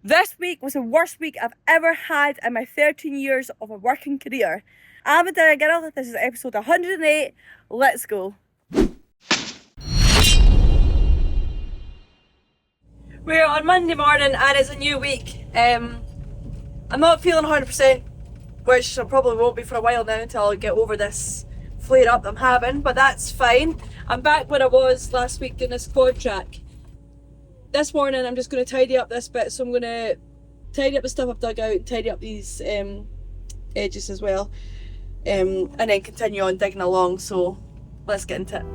This week was the worst week I've ever had in my 13 years of a working career. I'm Adara Girl, this is episode 108, let's go. We're on Monday morning and it's a new week. I'm not feeling 100%, which I probably won't be for a while now until I get over this flare up I'm having, but that's fine. I'm back where I was last week doing this quad track. This morning I'm just going to tidy up this bit, so I'm going to tidy up the stuff I've dug out and tidy up these edges as well, and then continue on digging along, so let's get into it.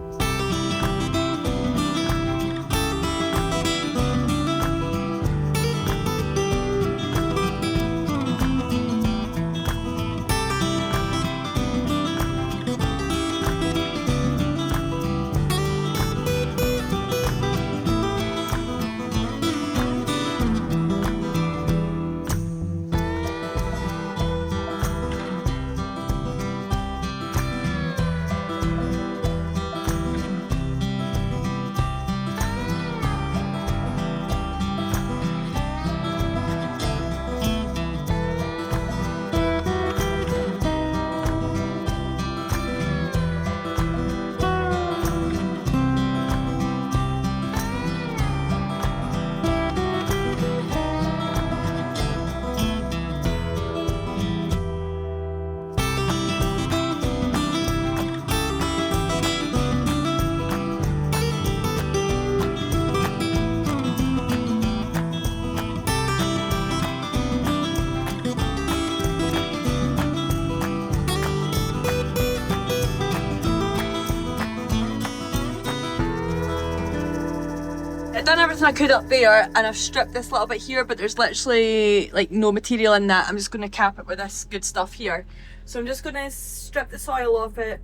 I've done everything I could up there and I've stripped this little bit here, but there's literally like no material in that. I'm just going to cap it with this good stuff here. So I'm just going to strip the soil off it.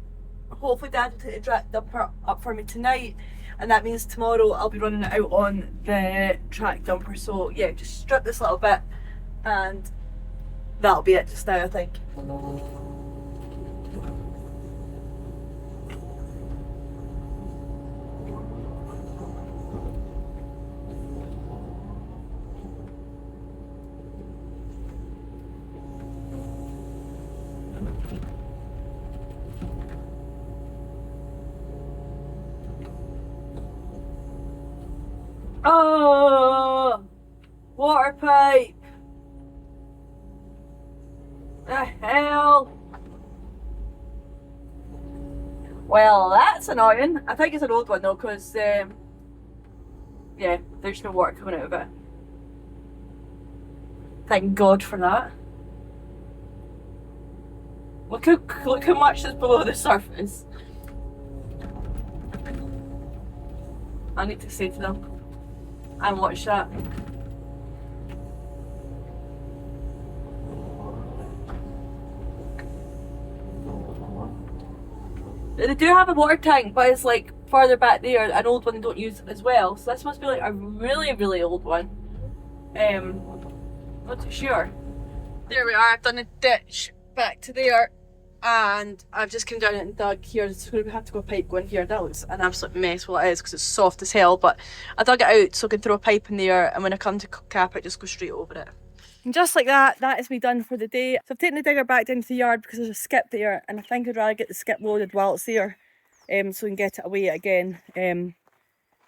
Hopefully Dad will take the track dumper up for me tonight, and that means tomorrow I'll be running it out on the track dumper. So yeah, just strip this little bit and that'll be it just now, I think. Oh, water pipe. The hell. Well, that's annoying. I think it's an old one though, because yeah, there's no water coming out of it. Thank God for that. Look how much is below the surface. I need to say to them and watch that. They do have a water tank, but it's like farther back there, an old one they don't use as well. So this must be like a really old one. Not too sure. There we are, I've done a ditch back to there and I've just come down and dug here. So we have to go a pipe going here. That looks an absolute mess. Well, it is because it's soft as hell, but I dug it out so I can throw a pipe in there, and when I come to cap it, just go straight over it. And just like that, that is me done for the day. So I've taken the digger back down to the yard because there's a skip there, and I think I'd rather get the skip loaded while it's there, so we can get it away again. And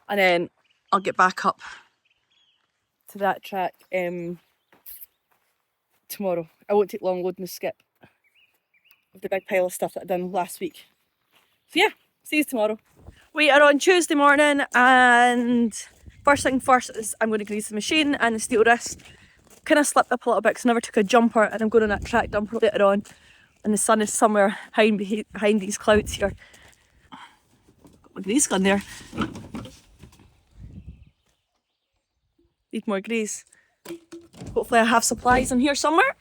then I'll get back up to that track tomorrow. I won't take long loading the skip of the big pile of stuff that I've done last week. So yeah, see you tomorrow. We are on Tuesday morning, and first thing first is I'm going to grease the machine and the Steelwrist. Kind of slipped up a little bit because I never took a jumper, and I'm going on that track dumper later on, and the sun is somewhere behind these clouds here. Got my grease gun there. Need more grease. Hopefully I have supplies in here somewhere.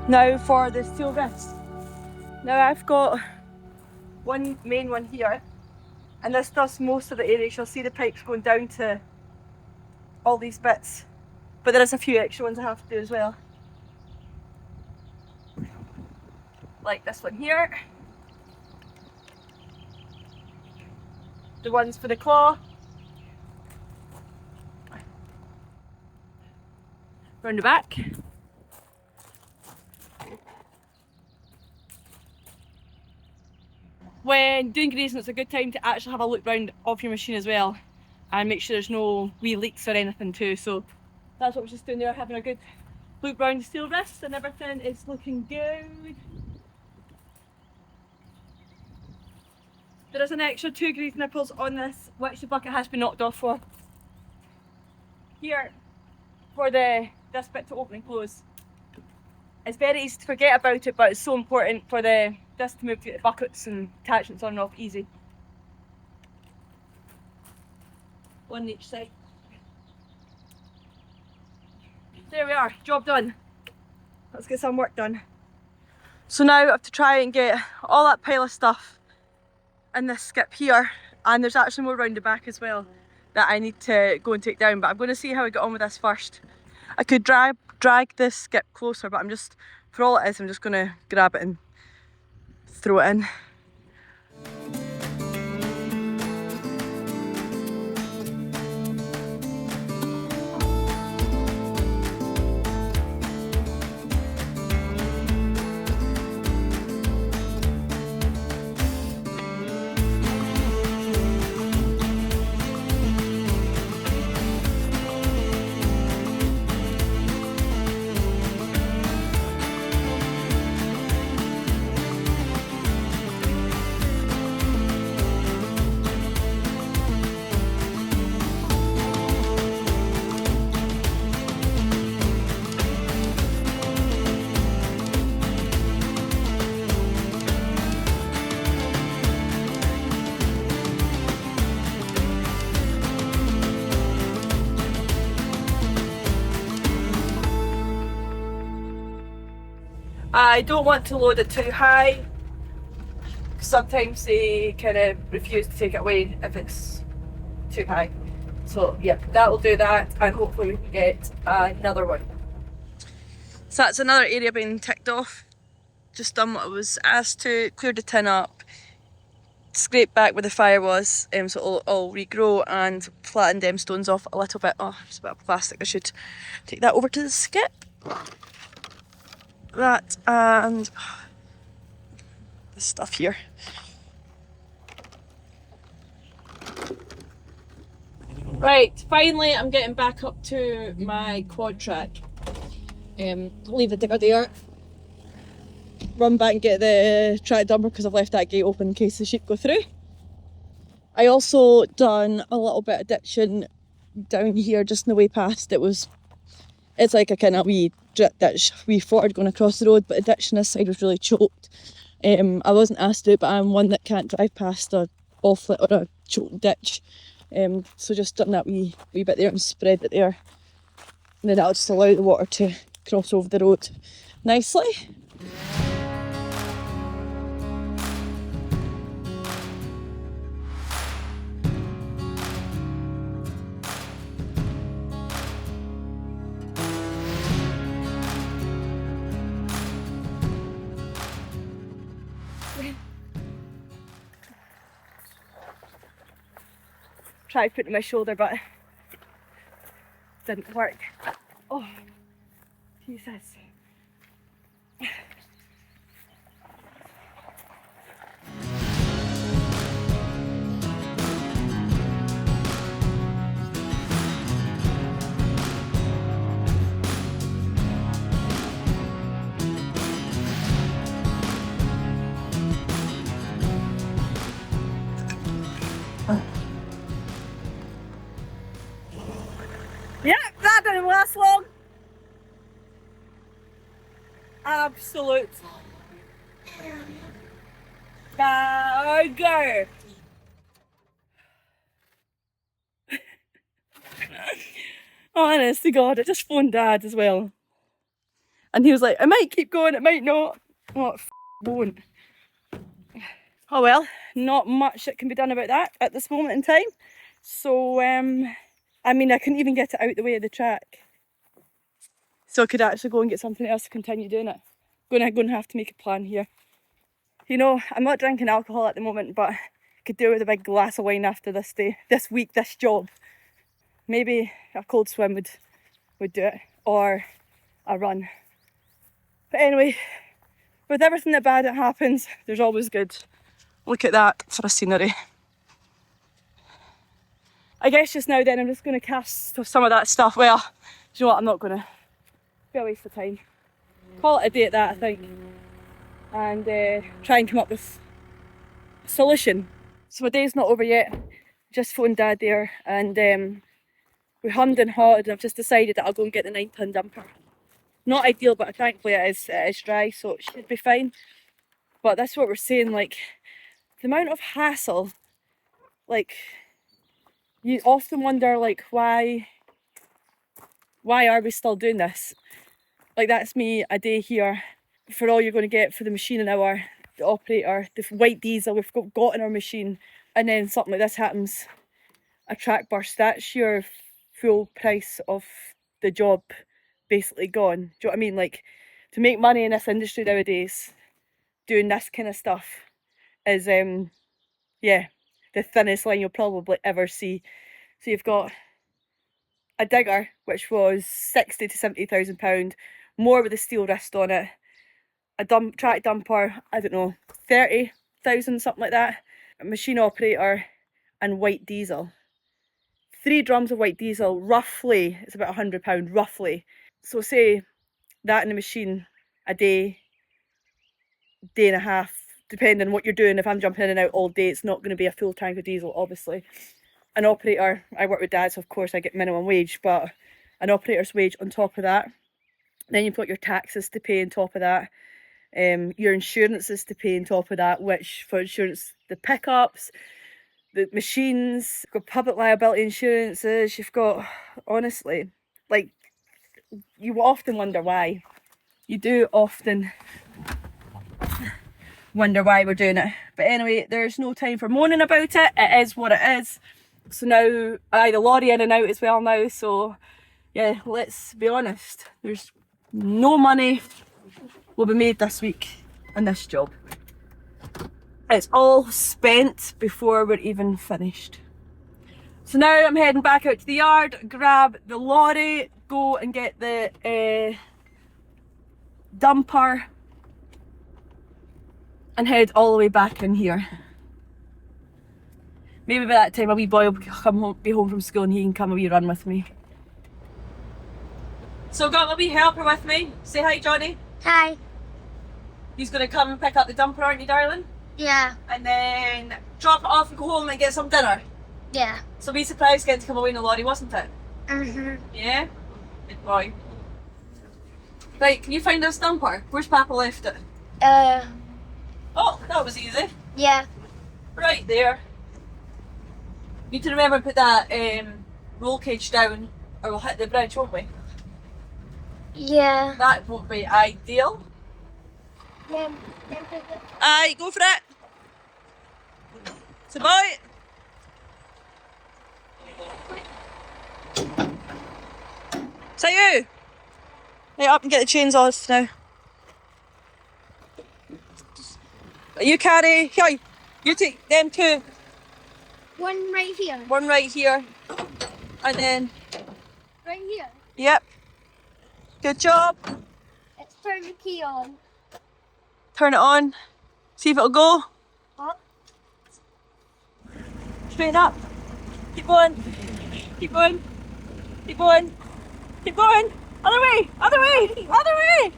Now for the Steelwrist. Now I've got one main one here, and this does most of the area. You'll see the pipes going down to all these bits, but there is a few extra ones I have to do as well. Like this one here. The ones for the claw. Round the back. When doing grazing, it's a good time to actually have a look round of your machine as well and make sure there's no wee leaks or anything too. So that's what we're just doing there, having a good look round the steel wrists, and everything is looking good. There is an extra 2 grazing nipples on this, which the bucket has been knocked off for. Here, for this bit to open and close. It's very easy to forget about it, but it's so important for this to move to get the buckets and attachments on and off easy. One on each side. There we are, job done. Let's get some work done. So now I have to try and get all that pile of stuff in this skip here, and there's actually more round the back as well that I need to go and take down, but I'm going to see how I get on with this first. I could drag this skip closer, but I'm just, for all it is, I'm just going to grab it and throw it in. I don't want to load it too high. Sometimes they kind of refuse to take it away if it's too high. So yeah, that will do that, and hopefully we can get another one. So that's another area being ticked off. Just done what I was asked to, cleared the tin up, scraped back where the fire was, so it'll all regrow, and flattened them stones off a little bit. Oh, there's a bit of plastic, I should take that over to the skip. That and this stuff here. Right, finally I'm getting back up to my quad track. Leave the digger there, run back and get the track dumper because I've left that gate open in case the sheep go through. I also done a little bit of ditching down here just on the way past. It's like a kind of wee drip ditch, wee ford going across the road, but the ditch on this side was really choked. I wasn't asked to, but I'm one that can't drive past a offlet or a choked ditch. So just done that wee bit there and spread it there. And then that'll just allow the water to cross over the road nicely. Tried putting my shoulder, but it didn't work. Oh, Jesus. Yeah, that didn't last long. Absolute bugger. Honest to God, I just phoned Dad as well. And he was like, it might keep going, it might not. Oh, it won't. Oh well, not much that can be done about that at this moment in time. So, I mean, I couldn't even get it out the way of the track. So I could actually go and get something else to continue doing it. Going to have to make a plan here. You know, I'm not drinking alcohol at the moment, but I could do with a big glass of wine after this day, this week, this job. Maybe a cold swim would do it, or a run. But anyway, with everything that bad that happens, there's always good. Look at that for a scenery. I guess just now then I'm just going to cast some of that stuff. Well, do you know what, I'm not going to. Be a waste of time. Call it a day at that, I think. And try and come up with a solution. So my day's not over yet. Just phoned Dad there, and we hummed and hawed, and I've just decided that I'll go and get the 9-ton dumper. Not ideal, but thankfully it is dry, so it should be fine. But that's what we're saying, like, the amount of hassle, like, you often wonder, like, why are we still doing this? Like, that's me a day here for all you're going to get for the machine an hour, the operator, the white diesel we've got in our machine, and then something like this happens, a track burst. That's your full price of the job basically gone. Do you know what I mean? Like, to make money in this industry nowadays, doing this kind of stuff is, yeah, the thinnest line you'll probably ever see. So you've got a digger, which was £60,000 to £70,000, more with a Steelwrist on it. A track dumper, I don't know, 30,000, something like that. A machine operator and white diesel. 3 drums of white diesel, roughly, it's about £100, roughly. So say that in the machine a day and a half, depending on what you're doing. If I'm jumping in and out all day, it's not going to be a full tank of diesel, obviously. An operator, I work with Dad, so of course I get minimum wage, but an operator's wage on top of that. Then you've got your taxes to pay on top of that. Your insurances to pay on top of that, which for insurance, the pickups, the machines, you've got public liability insurances, you've got, honestly, like, you often wonder why. You do often wonder why we're doing it. But anyway, there's no time for moaning about it. It is what it is. So now, the lorry in and out as well now, so yeah, let's be honest, there's no money will be made this week in this job. It's all spent before we're even finished. So now I'm heading back out to the yard, grab the lorry, go and get the dumper, and head all the way back in here. Maybe by that time a wee boy will be home from school and he can come a wee run with me. So got my wee helper with me. Say hi, Johnny. Hi. He's going to come and pick up the dumper, aren't you, darling? Yeah. And then drop it off and go home and get some dinner. Yeah. So be surprised getting to come away in a lorry, wasn't it? Yeah? Good boy. Right, can you find this dumper? Where's Papa left it? Oh, that was easy. Yeah. Right there. Need to remember to put that roll cage down or we'll hit the bridge, won't we? Yeah. That won't be ideal. Aye, go for it. It's a boy. Is that you? Right, up and get the chains off now. You carry, here, you take them two. One right here. One right here. And then, Right here. yep. Good job. Let's turn the key on. Turn it on. See if it'll go. Up. Straighten up. Keep going. Keep going. Keep going. Keep going. Other way. Other way. Other way.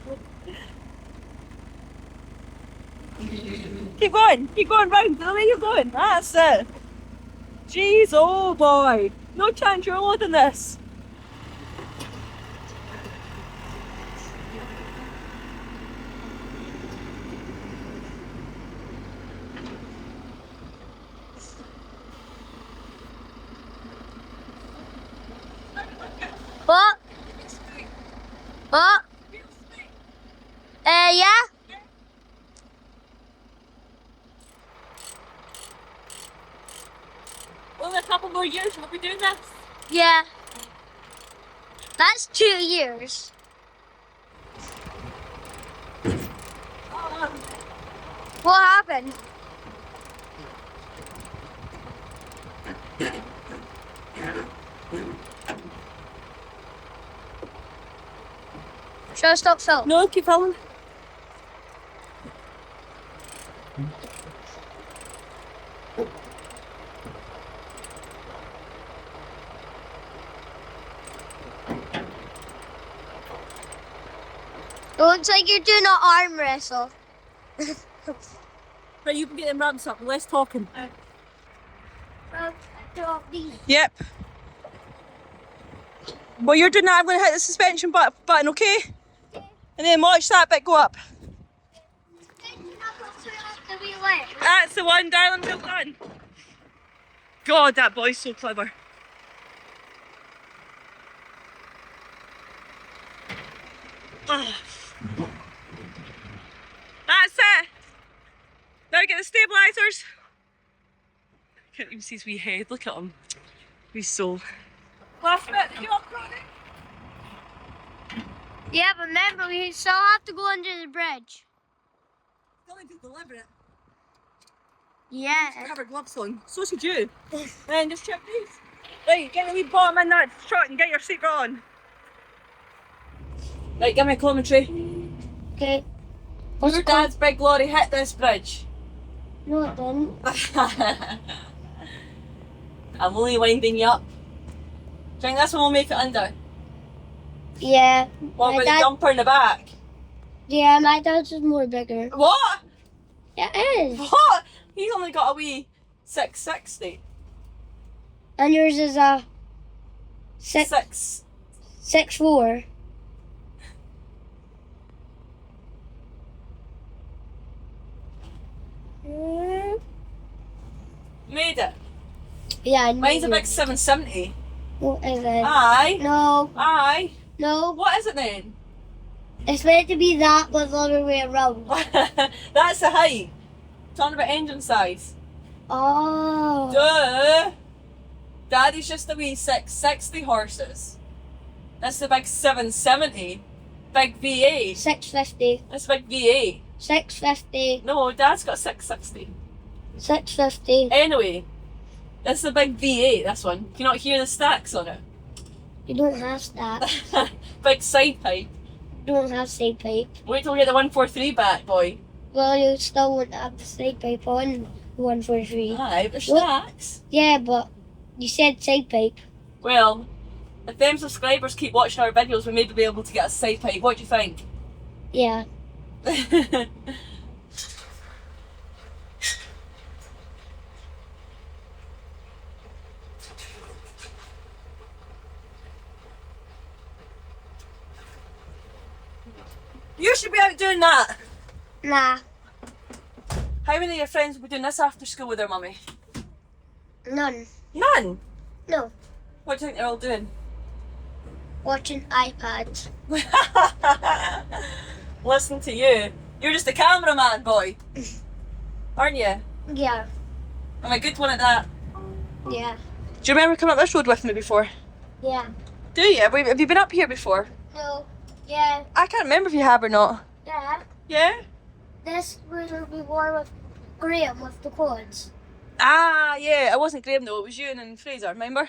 Keep going. Keep going round the way you're going. That's it. Jeez, oh boy. No chance you're loading this. What? What? Yeah? Only a couple more years we'll be doing this. Yeah. That's 2 years. What happened? Should I stop filming? No, keep filming. It looks like you're doing an arm wrestle. Right, you can get them ramps up. Less talking. These. Yep. Well, you're doing that. I'm going to hit the suspension button, okay? And then watch that bit go up. That's the one, darling. Well done. God, that boy's so clever. Oh. That's it. Now get the stabilisers. Can't even see his wee head. Look at him. Wee soul. Last bit. Get up, Ronnie. Yeah, but remember, we still have to go under the bridge. Still need to deliver it. Yeah. I have our gloves on. So should you. And just check these. Right, get the wee bottom in that truck and get your seatbelt on. Right, give me a commentary. Okay. Your dad's big lorry hit this bridge. No, it didn't. I'm only winding you up. Do you think this one will make it under? Yeah. What My about the jumper in the back? Yeah, my dad's is more bigger. What? Yeah, it is. What? He's only got a wee 660. And yours is a 6'4". Made it. Yeah, I Mine's a know. big 770. What is it? Aye. No, Aye. no. What is it then? It's meant to be that, but the other way around. That's the height. Talking about engine size. Oh. Duh. Daddy's just a wee 660 horses. That's the big 770. Big V8. 650. That's big V8. 650. No, Dad's got 660. 650. Anyway, that's the big V8, this one. Can you not hear the stacks on it? You don't have that. Big side pipe. You don't have side pipe. Wait till we get the 143 back, boy. Well, you still wouldn't have the side pipe on 143. Aye, there's What? stacks. Yeah, but you said side pipe. Well, if them subscribers keep watching our videos, we may be able to get a side pipe. What do you think? Yeah. You should be out doing that. Nah. How many of your friends will be doing this after school with their mummy? None. None. No. What do you think they're all doing? Watching iPads. Listen to you. You're just a cameraman, boy. Aren't you? Yeah. I'm a good one at that. Yeah. Do you remember coming up this road with me before? Yeah. Do you? Have you been up here before? No. Yeah. I can't remember if you have or not. Yeah. Yeah? This was before with Graham with the quads. Ah, yeah. It wasn't Graham though. It was you and Fraser, remember?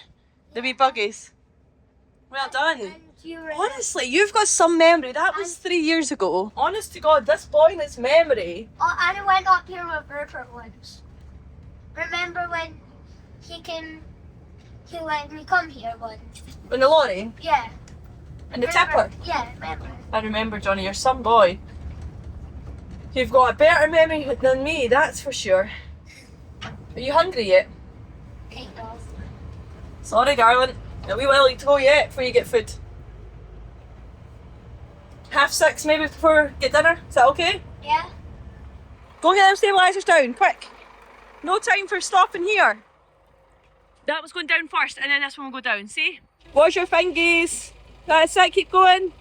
The wee buggies. Well done. And you were Honestly, you've got some memory. That was 3 years ago. Honest to God, this boy and his memory. Oh, and I went up here with Rupert once. Remember when he let me come here once? In the lorry? Yeah. And the Remember? tipper? Yeah, remember. I remember, Johnny. You're some boy. You've got a better memory than me, that's for sure. Are you hungry yet? Kind of. Sorry, darling. A wee while to go yet before you get food. 6:30 maybe before get dinner. Is that okay? Yeah. Go and get them stabilisers down, quick. No time for stopping here. That was going down first and then this one will go down, see? Wash your fingies. That's it, keep going.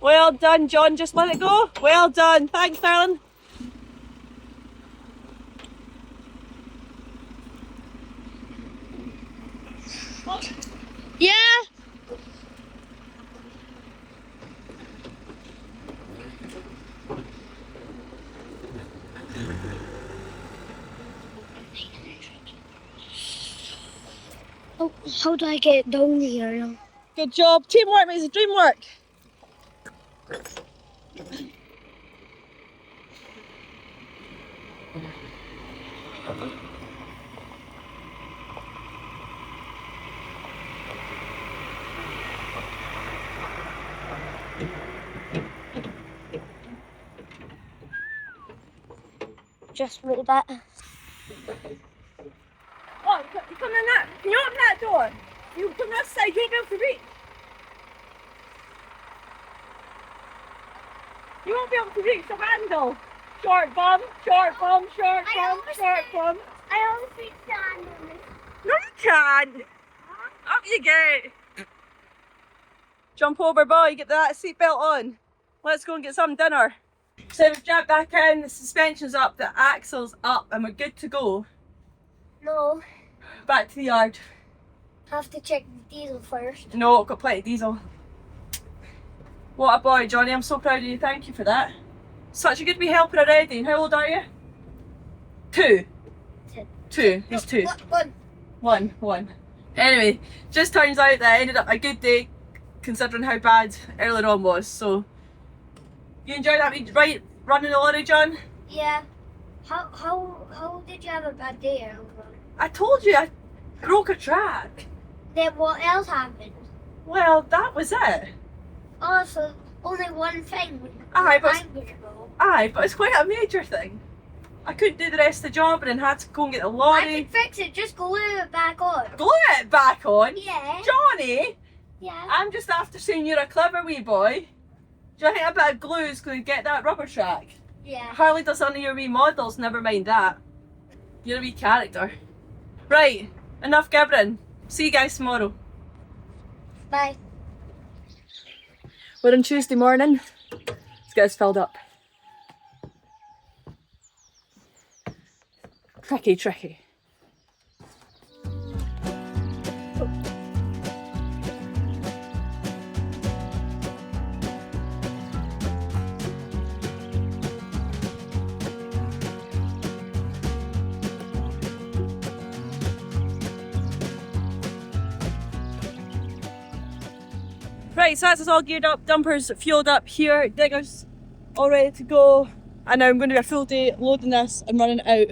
Well done, John, just let it go. Well done, thanks, darling. Yeah. Oh, how do I get down here now? Good job. Teamwork makes the dream work. Just a little bit. Oh, you come in that. Can you open that door? You come this side, you won't be able to reach. You won't be able to reach the handle. Short bum, short bum, short bum, short bum. I always stand on this. No, you can't. Up you get. Jump over, boy. Get that seatbelt on. Let's go and get some dinner. So we've jumped back in. The suspension's up, the axle's up, and we're good to go. No, Back to the yard. have to check the diesel first. No, I've got plenty of diesel. What a boy, Johnny. I'm so proud of you. Thank you for that. Such a good wee helper already. And how old are you? 2. 2. He's 2. One. Anyway, just turns out that I ended up a good day considering how bad earlier on was. So, you enjoyed that wee ride running the lorry, John? Yeah. How did you have a bad day, Aaron? I told you I broke a track. Then what else happened? Well, that was it. Oh, so only one thing. Aye, but I'm gonna go. aye, but it's quite a major thing. I couldn't do the rest of the job and then had to go and get the I lorry. can fix it. Just glue it back on. Glue it back on. Yeah. Johnny, Yeah. I'm just after saying you're a clever wee boy. Do you think a bit of glue is going to get that rubber track? Yeah. Harley does none of your wee models, never mind that. You're a wee character. Right, enough gibbering. See you guys tomorrow. Bye. We're on Tuesday morning. Let's get us filled up. Tricky. Right, so that's us all geared up, dumpers fueled up here, diggers all ready to go. And now I'm going to do a full day loading this and running out.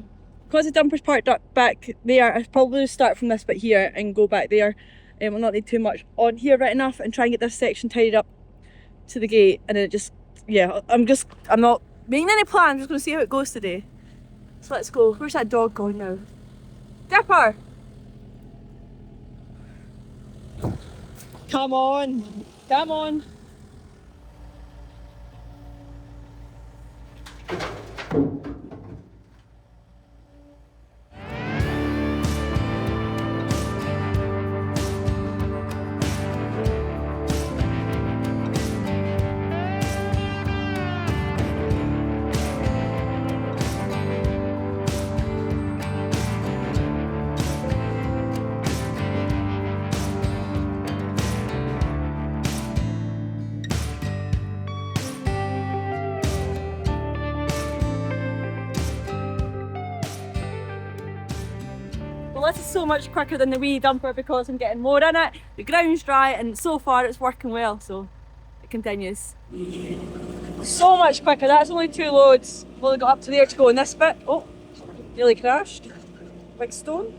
Because the dumper's parked up back there, I'll probably start from this bit here and go back there. We'll not need too much on here right enough and try and get this section tidied up to the gate. And then it just, yeah, I'm not making any plans, I'm just going to see how it goes today. So let's go. Where's that dog going now? Dipper! Come on. Come on. Well, this is so much quicker than the wee dumper because I'm getting more in it. The ground's dry and so far it's working well, so it continues. So much quicker. That's only 2 loads. We've only got up to there to go in this bit. Oh, nearly crashed. Big stone.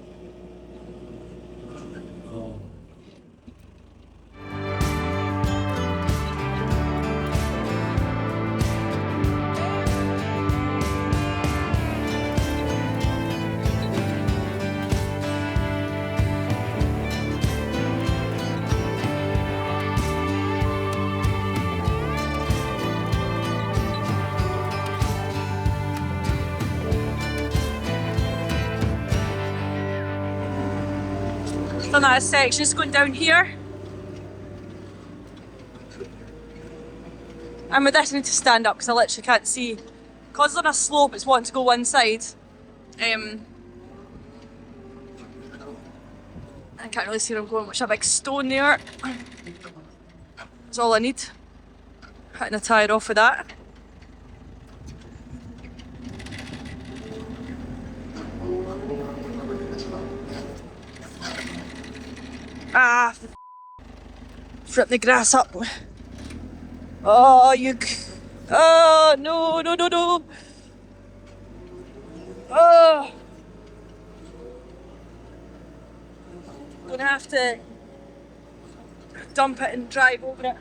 Done that section, just going down here. And with this I need to stand up because I literally can't see. Because it's on a slope, it's wanting to go one side. I can't really see where I'm going. There's a big stone there. That's all I need. Hitting a tyre off with that. Ah, rip the grass up. Oh, oh, no, no, no, no. Oh. Gonna have to dump it and drive over it.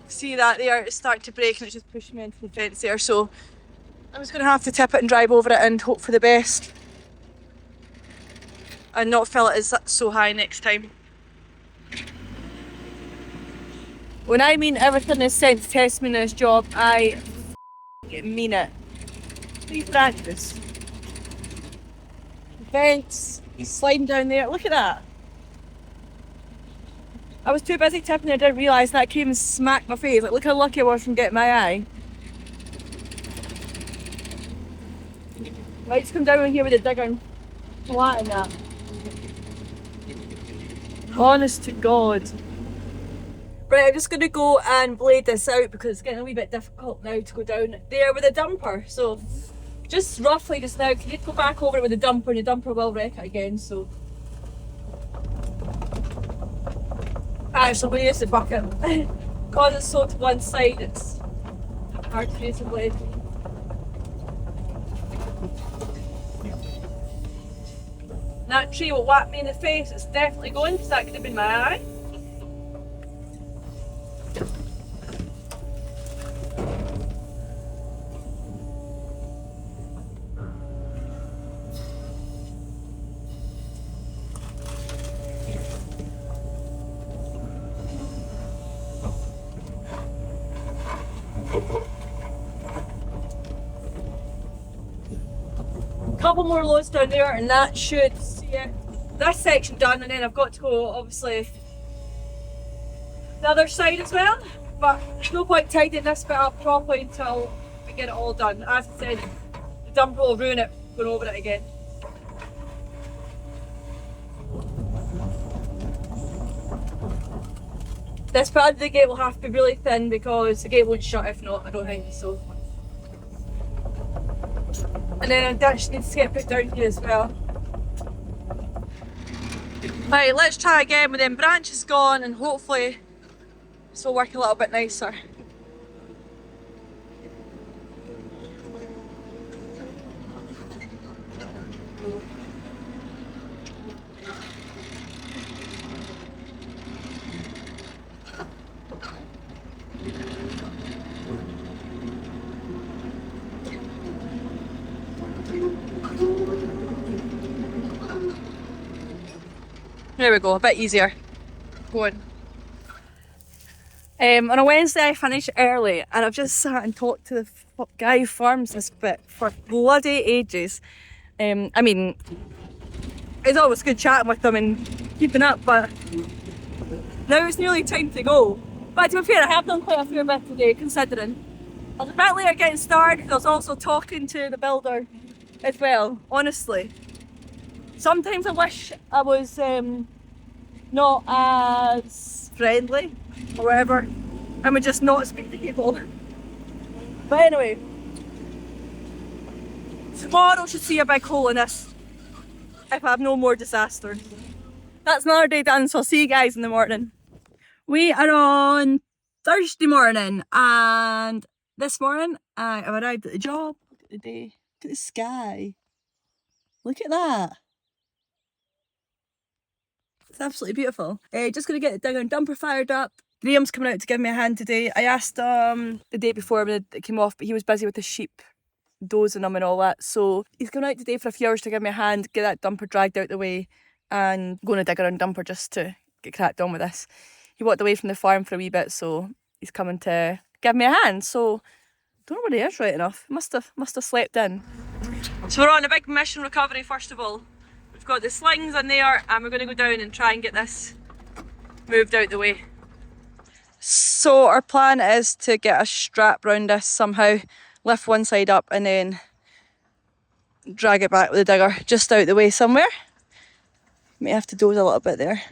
See that there, it's starting to break and it just pushed me into the fence there, so I'm just gonna have to tip it and drive over it and hope for the best. And not fill it as so high next time. When I mean everything is sent to test me in this job, I mean it. These branches. Vents, sliding down there, look at that. I was too busy tipping it, I didn't realise that came and smacked my face. Like, look how lucky I was from getting my eye. Right, just come down here with the digger and flatten that. Honest to God. Right, I'm just going to go and blade this out because it's getting a wee bit difficult now to go down there with a dumper. So, just roughly just now, can you go back over it with the dumper and the dumper will wreck it again, so. Actually, I'm going to use the bucket. Because it's so to one side, it's hard to use the blade. That tree will whack me in the face, it's definitely going because that could have been my eye. Couple more loads down there and that should see it. This section done, and then I've got to go obviously the other side as well, but there's no point tidying this bit up properly until we get it all done. As I said, the dumper will ruin it going over it again. This part of the gate will have to be really thin because the gate won't shut if not, I don't think so. And then a ditch needs to get put down here as well. Right, let's try again with them branches gone and hopefully this will work a little bit nicer. There we go, a bit easier. Going. On a Wednesday I finish early and I've just sat and talked to the guy who farms this bit for bloody ages. I mean, it's always good chatting with them and keeping up, but now it's nearly time to go. But to be fair, I have done quite a fair bit today considering. I was a bit later getting started, I was also talking to the builder as well, honestly. Sometimes I wish I was not as friendly or whatever. I would just not speak to people. But anyway, tomorrow should see a big hole in this if I have no more disasters. That's another day done, so I'll see you guys in the morning. We are on Thursday morning and this morning I've arrived at the job. Look at the day, look at the sky. Look at that. It's absolutely beautiful. Just going to get the digger and dumper fired up. Graham's coming out to give me a hand today. I asked the day before when it came off, but he was busy with the sheep, dozing them and all that. So he's coming out today for a few hours to give me a hand, get that dumper dragged out the way and go on a digger and dumper just to get cracked on with this. He walked away from the farm for a wee bit, so he's coming to give me a hand. So don't know where he is right enough. Must have slept in. So we're on a big mission recovery first of all. We've got the slings in there and we're going to go down and try and get this moved out the way. So our plan is to get a strap round this somehow, lift one side up and then drag it back with the digger just out the way somewhere. May have to doze a little bit there.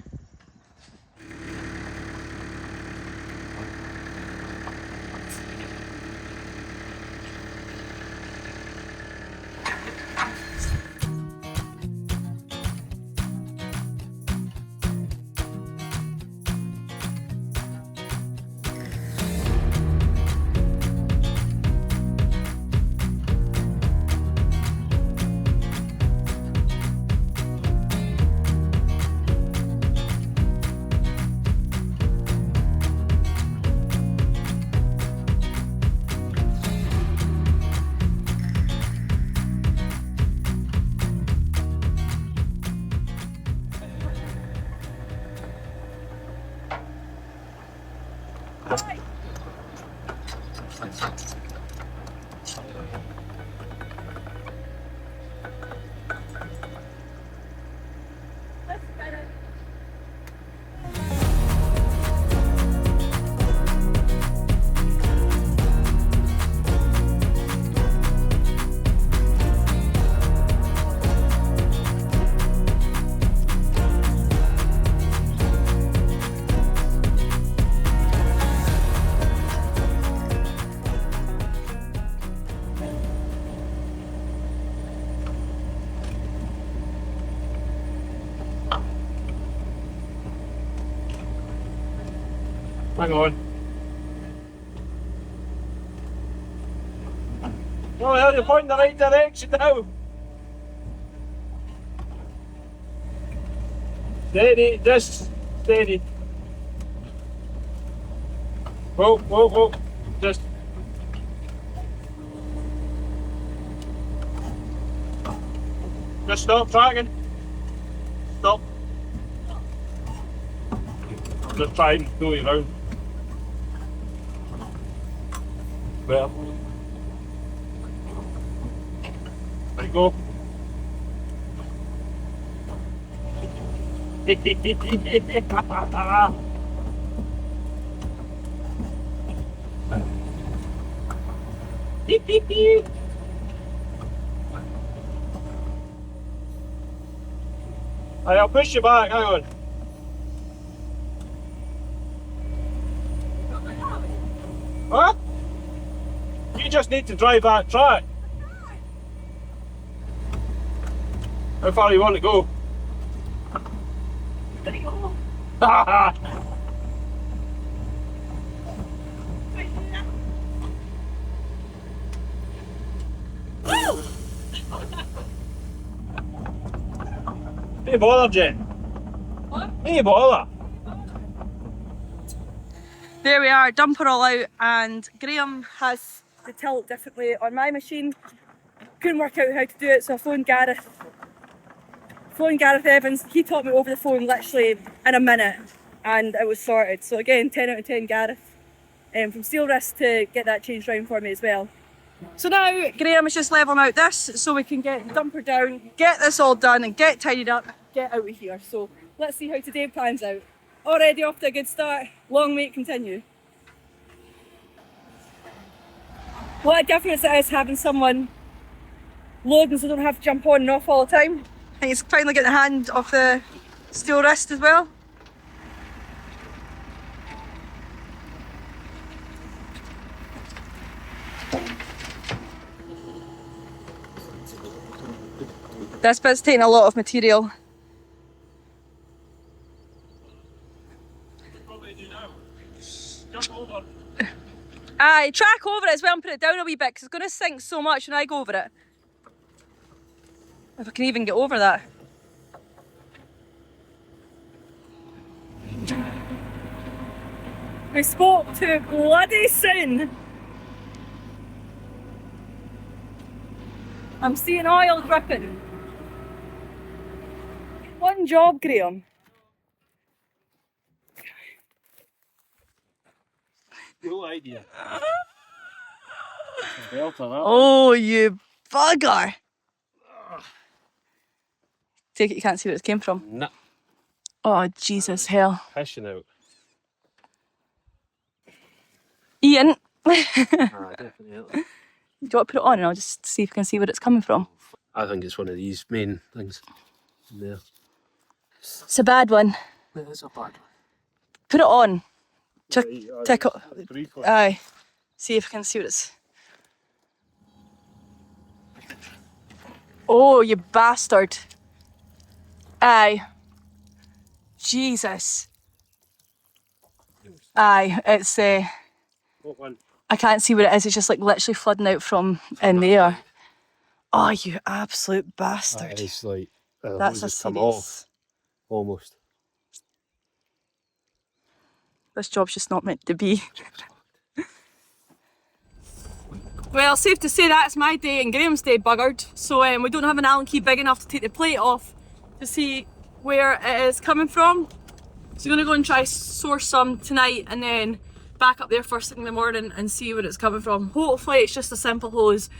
Hang on. Oh, hell, you're pointing the right direction now. Steady, just steady. Whoa, whoa, whoa. Just. Just stop tracking. Stop. Just try and go you round. Well. There you go. Beep, beep, beep. I'll push you back, hang on. Huh? You just need to drive that track. How far do you want to go? There you go. Hey, bother, Jen. What? Hey, bother. There we are, dumper all out, and Graham has the tilt differently on my machine. Couldn't work out how to do it, so I phoned Gareth Evens. He taught me over the phone literally in a minute, and it was sorted. So again, 10 out of 10 Gareth from Steelwrist to get that changed round for me as well. So now Graham is just levelling out this so we can get the dumper down, get this all done and get tidied up, get out of here. So let's see how today plans out. Already off to a good start, long may it continue. What a difference it is having someone loading so I don't have to jump on and off all the time. I think it's finally getting the hand off the Steelwrist as well. This bit's taking a lot of material. Aye, track over it as well and put it down a wee bit because it's going to sink so much when I go over it. If I can even get over that. We spoke too bloody soon. I'm seeing oil dripping. One job, Graham. Cool idea. Oh, you bugger! Take it you can't see where it came from. Nah. Oh, Jesus, hell. Pissing out. Ian. Definitely. Do you want to put it on and I'll just see if I can see where it's coming from? I think it's one of these main things. There. It's a bad one. It is a bad one. Put it on. Right, Tickle. briefly. Aye. See if I can see what it's. Oh, you bastard. Aye. Jesus. Aye, it's What one? I can't see what it is, it's just like literally flooding out from in there. Oh, you absolute bastard. It's like That's a just come serious. off. Almost. This job's just not meant to be. Well, safe to say that's my day and Graham's day buggered. So we don't have an Allen key big enough to take the plate off to see where it is coming from. So we're gonna go and try source some tonight and then back up there first thing in the morning and see where it's coming from. Hopefully it's just a simple hose,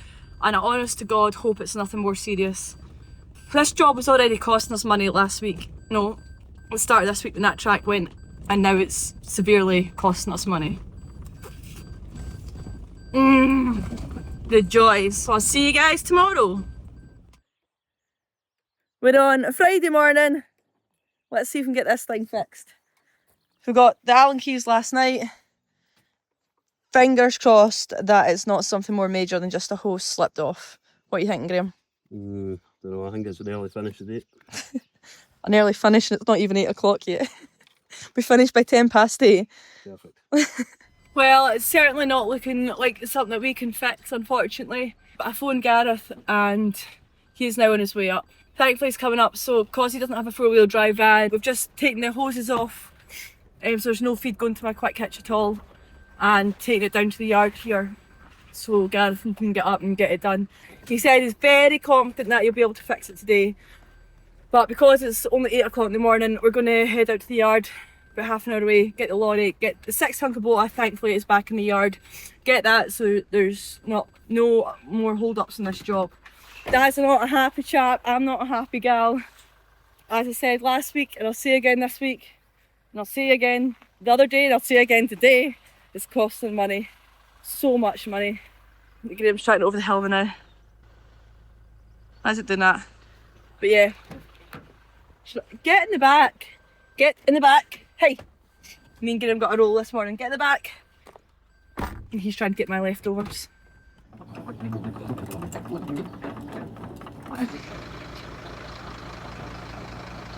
and I honest to God hope it's nothing more serious. This job was already costing us money last week. No, it started this week when that track went, and now it's severely costing us money. The joys. So I'll see you guys tomorrow. We're on a Friday morning. Let's see if we can get this thing fixed. We got the Allen keys last night. Fingers crossed that it's not something more major than just a hose slipped off. What are you thinking, Graham? Don't know, I think it's an early finish today. An early finish and it's not even 8 o'clock yet. We finished by 8:10. Perfect. Well, it's certainly not looking like it's something that we can fix, unfortunately. But I phoned Gareth and he's now on his way up. Thankfully he's coming up, so because he doesn't have a 4-wheel drive van, we've just taken the hoses off, so there's no feed going to my quick hitch at all, and taken it down to the yard here so Gareth can get up and get it done. He said he's very confident that he'll be able to fix it today, but because it's only 8 o'clock in the morning, we're going to head out to the yard about half an hour away, get the lorry, get the 6-ton Kubota, thankfully it's back in the yard, get that so there's no more hold-ups in this job. Dad's not a happy chap, I'm not a happy gal. As I said last week, and I'll say again this week, and I'll say again the other day, and I'll say again today, it's costing money. So much money. Graham's trying over the hill now. How's it doing that? But yeah. Get in the back. Get in the back. Hey! Me and Graham got a roll this morning. Get in the back. And he's trying to get my leftovers.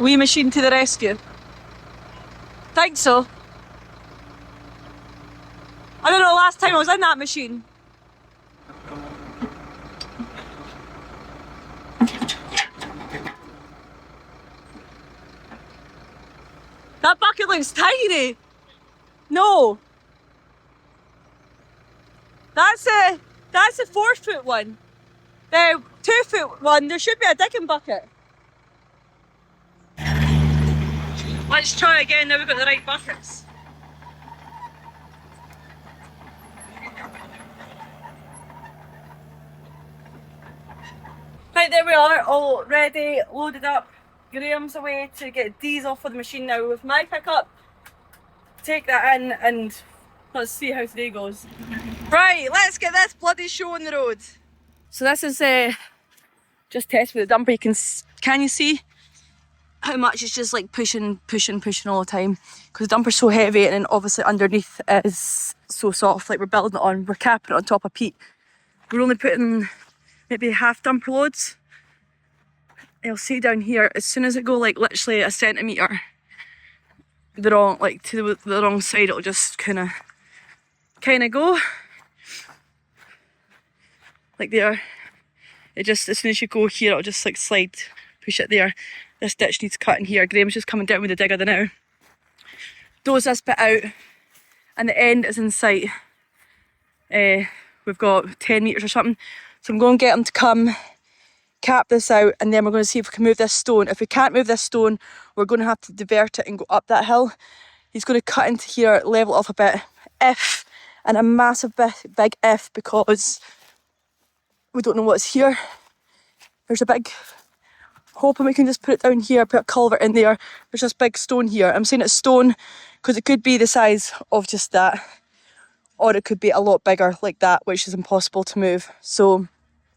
Wee machine to the rescue. Think so. I don't know, last time I was in that machine. That bucket looks tiny. No. That's a 4-foot one. The 2-foot one, there should be a digging bucket. Let's try again now we've got the right buckets. Right, there we are, all ready, loaded up. Graham's away to get diesel for the machine now with my pickup. Take that in and let's see how today goes. Right, let's get this bloody show on the road. So this is just test with the dumper. Can you see how much it's just like pushing all the time? Because the dumper's so heavy and then obviously underneath it is so soft, like we're building it on, we're capping it on top of peat. We're only putting maybe half dumper loads. You'll see down here, as soon as it go like literally a centimetre the wrong, like to the wrong side, it'll just kind of go like there. It just, as soon as you go here, it'll just like slide, push it there. This ditch needs cutting here. Graham's just coming down with the digger now. Dose this bit out and the end is in sight. We've got 10 metres or something. So I'm going to get him to come cap this out and then we're going to see if we can move this stone. If we can't move this stone, we're going to have to divert it and go up that hill. He's going to cut into here, level it off a bit. If, and a massive big if, because we don't know what's here. There's a big, hoping we can just put it down here, put a culvert in there. There's this big stone here. I'm saying it's stone because it could be the size of just that, or it could be a lot bigger like that, which is impossible to move. So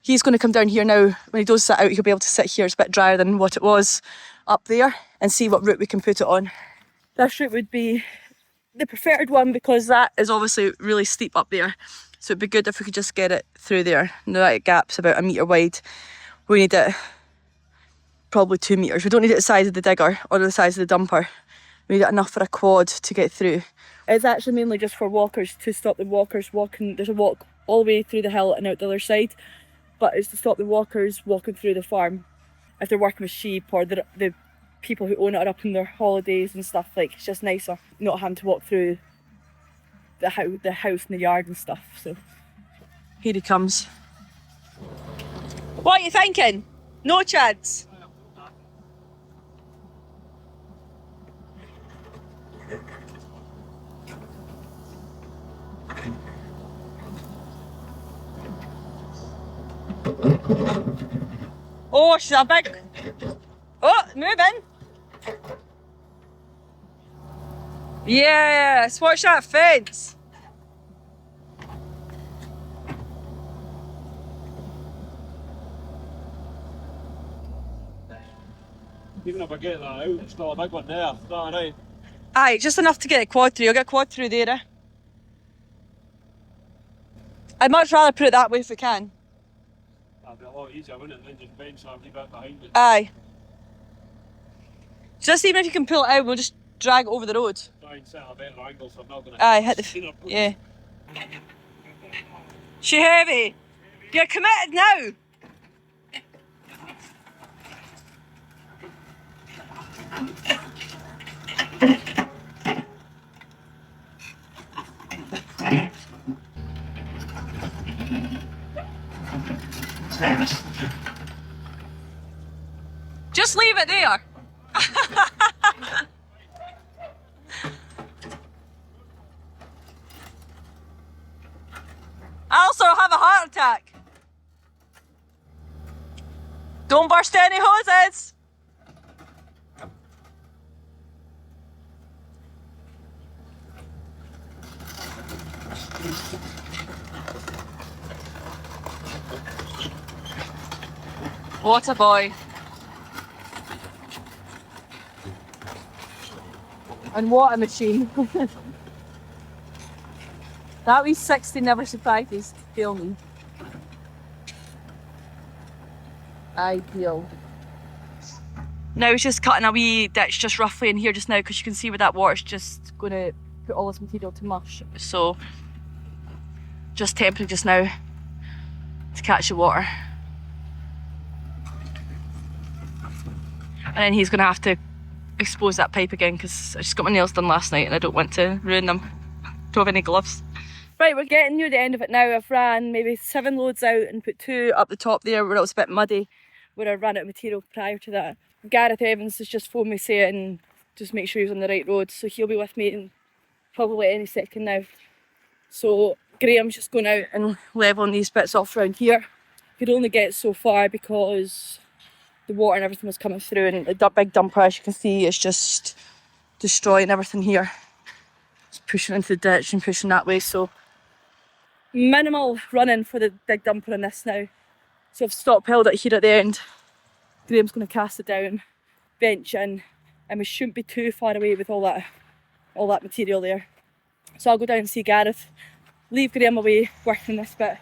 he's going to come down here now. When he does sit out, he'll be able to sit here. It's a bit drier than what it was up there, and see what route we can put it on. This route would be the preferred one because that is obviously really steep up there. So it'd be good if we could just get it through there. Now that gap's about 1 metre wide. We need it probably 2 metres. We don't need it the size of the digger or the size of the dumper. We need it enough for a quad to get through. It's actually mainly just for walkers, to stop the walkers walking. There's a walk all the way through the hill and out the other side, but it's to stop the walkers walking through the farm. If they're working with sheep or the people who own it are up on their holidays and stuff, like, it's just nicer not having to walk through the house and the yard and stuff. So here he comes. What are you thinking? No chads? Oh, she's a big... Oh, moving. Yes, watch that fence. Even if I get that out, it's still a big one there. Is that alright? Aye, just enough to get a quad through. I'll get a quad through there. Eh? I'd much rather put it that way if we can. That'd be a lot easier, wouldn't it, than just bench a wee bit behind it. Aye. Just even if you can pull it out, we'll just drag it over the road. Try and set a better angle so I'm not going to... Aye, hit the... Yeah. She heavy. You're committed now. Just leave it there. I also have a heart attack. Don't burst any hoses. What a boy. And what a machine. That wee 60 never surprises me. Ideal. Now it's just cutting a wee ditch just roughly in here just now because you can see where that water's just going to put all this material to mush. So just tempering just now to catch the water. And then he's going to have to expose that pipe again because I just got my nails done last night and I don't want to ruin them. Don't have any gloves. Right, we're getting near the end of it now. I've ran maybe 7 loads out and put 2 up the top there where it was a bit muddy, where I ran out of material prior to that. Gareth Evens has just phoned me saying just make sure he's on the right road, so he'll be with me in probably any second now. So Graham's just going out and levelling these bits off around here. Could only get so far because the water and everything was coming through, and the big dumper, as you can see, is just destroying everything here. It's pushing into the ditch and pushing that way, so minimal running for the big dumper in this now. So I've stockpiled it here at the end. Graham's going to cast it down, bench in, and we shouldn't be too far away with all that material there. So I'll go down and see Gareth, leave Graham away working this bit.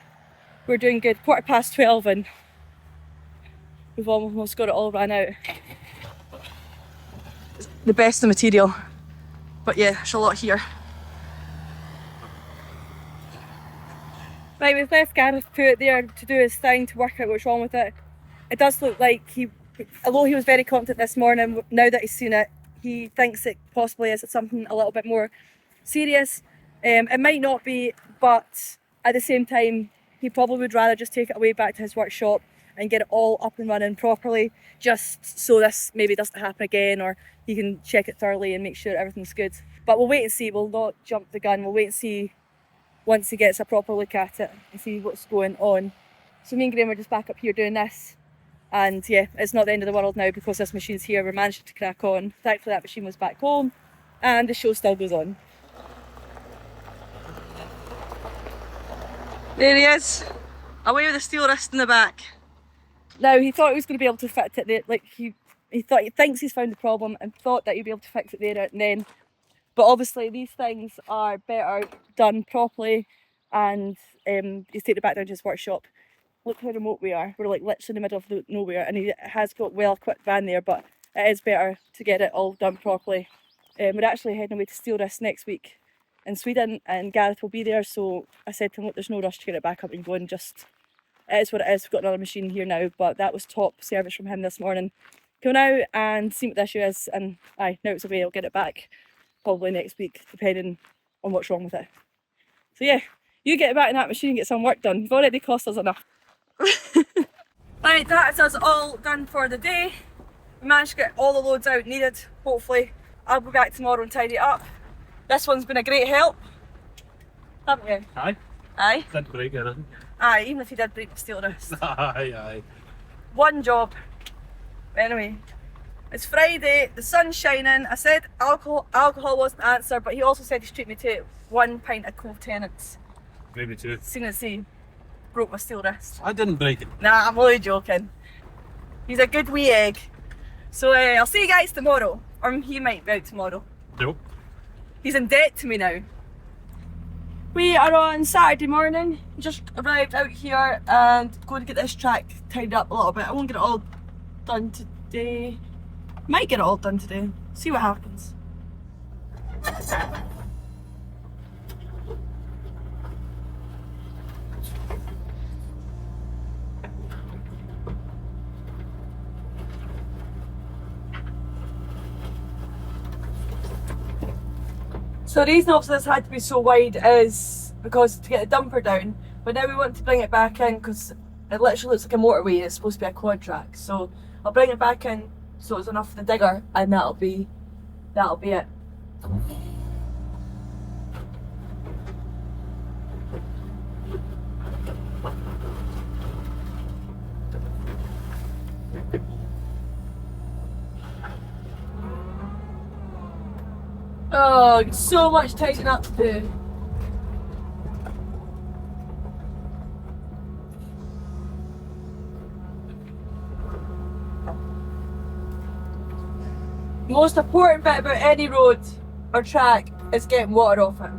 We're doing good, 12:15, and we've almost got it all ran out. It's the best of material, but yeah, there's a lot here. Right, we've left Gareth put it there to do his thing, to work out what's wrong with it. It does look like although he was very confident this morning, now that he's seen it, he thinks it possibly is something a little bit more serious. It might not be, but at the same time, he probably would rather just take it away back to his workshop and get it all up and running properly, just so this maybe doesn't happen again, or he can check it thoroughly and make sure everyth's good. But we'll wait and see, we'll not jump the gun, we'll wait and see once he gets a proper look at it and see what's going on. So me and Graham are just back up here doing this, and yeah, it's not the end of the world now because this machine's here. We're managing to crack on. Thankfully that machine was back home and the show still goes on. There he is. Away with the steel wrist in the back. Now he thought he was going to be able to fix it there, like he thinks he's found the problem and thought that he'd be able to fix it there and then. But obviously these things are better done properly, and he's taken it back down to his workshop. Look how remote we are. We're like literally in the middle of nowhere, and he has got well-equipped van there, but it is better to get it all done properly. We're actually heading away to Steelwrist next week in Sweden, and Gareth will be there, so I said to him, look, there's no rush to get it back up and going, just, it is what it is. We've got another machine here now, but that was top service from him this morning. Go out and see what the issue is, and now it's away, I'll get it back probably next week, depending on what's wrong with it. So yeah, you get it back in that machine and get some work done. You've already cost us enough. Right, that is us all done for the day. We managed to get all the loads out needed, hopefully. I'll be back tomorrow and tidy it up. This one's been a great help, haven't you? Aye. Aye? Didn't break anything. Aye, even if you did break the steel wrist. Aye. One job. Anyway, it's Friday, the sun's shining. I said alcohol wasn't the answer, but he also said he's treated me to 1 pint of Cove Tenants. Maybe 2. Seeing as he broke my steel wrist. I didn't break it. Nah, I'm only joking. He's a good wee egg. So I'll see you guys tomorrow. Or he might be out tomorrow. Nope. He's in debt to me now. We are on Saturday morning. Just arrived out here and going to get this track tidied up a little bit. I won't get it all done today. Might get it all done today. See what happens. So the reason obviously this had to be so wide is because to get the dumper down, but now we want to bring it back in because it literally looks like a motorway and it's supposed to be a quad track. So I'll bring it back in so it's enough for the digger, and that'll be it. Oh, so much tidying up to do. The most important bit about any road or track is getting water off it.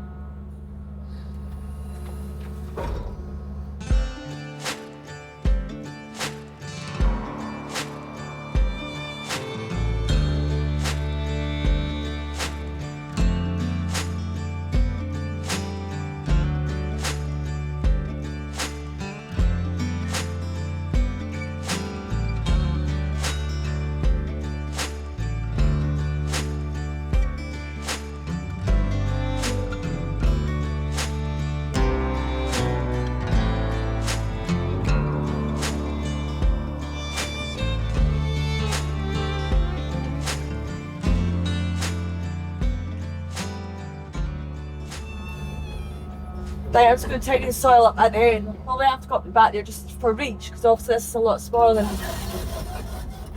Right, I'm just going to take the soil up at the end. I'll probably have to go up the back there just for reach, because obviously this is a lot smaller than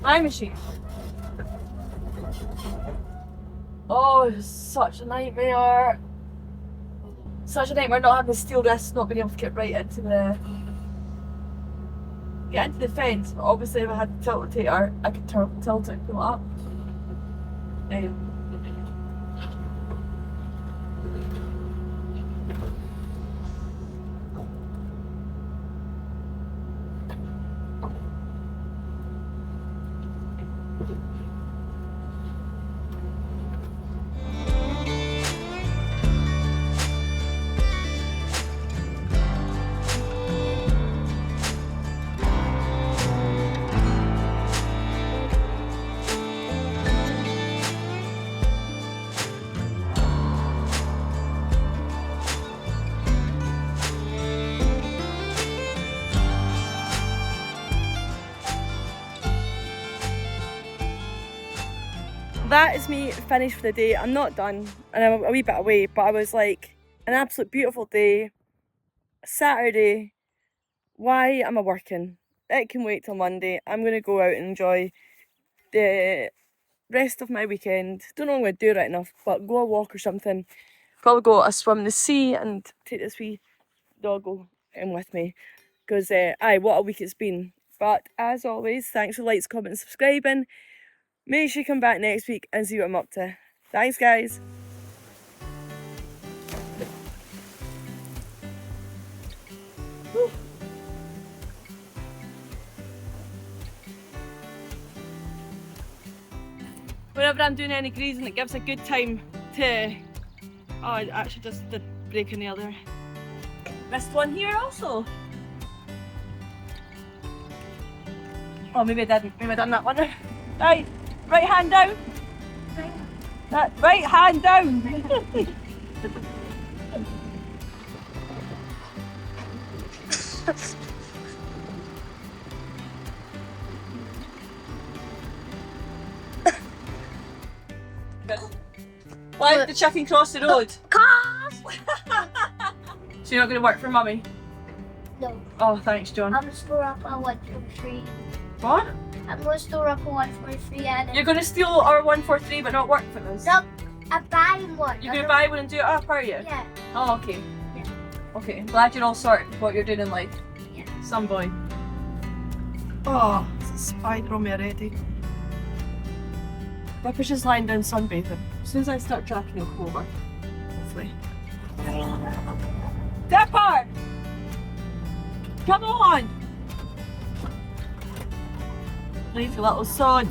my machine. Oh, it's such a nightmare. Such a nightmare not having the steel wrist, not being able to get right into the fence. But obviously if I had the tiltrotator, I could tilt it and pull it up. That is me finished for the day. I'm not done and I'm a wee bit away, but I was like, an absolute beautiful day. Saturday. Why am I working? It can wait till Monday. I'm going to go out and enjoy the rest of my weekend. Don't know what I'm going to do right enough, but go a walk or something. Probably go a swim in the sea and take this wee doggo in with me. Because, aye, what a week it's been. But as always, thanks for likes, comments, subscribing. Make sure you come back next week and see what I'm up to. Thanks, guys. Whenever I'm doing any grazing, it gives a good time to... Oh, I actually just did break a nail there. Missed one here also. Oh, maybe I didn't. Maybe I done that one. Right, right hand down. That right hand down. Why did the chicken cross the road? Cars! So you're not going to work for mummy? No. Oh, thanks, John. I'm gonna store up a 1 for free. What? I'm gonna store up a 1 for free and You're going to steal our 143 but not work for us? no, I'm buying one. You're going to buy one and do it up, are you? Yeah. Oh, okay. Yeah. Okay, glad you're all sorted with what you're doing in life. Yeah. Some boy. Oh, there's a spider on me already. Ripper's just lying down sunbathing. As soon as I start tracking, he'll come over. Hopefully. Dipper! Come on! Leave you little sod.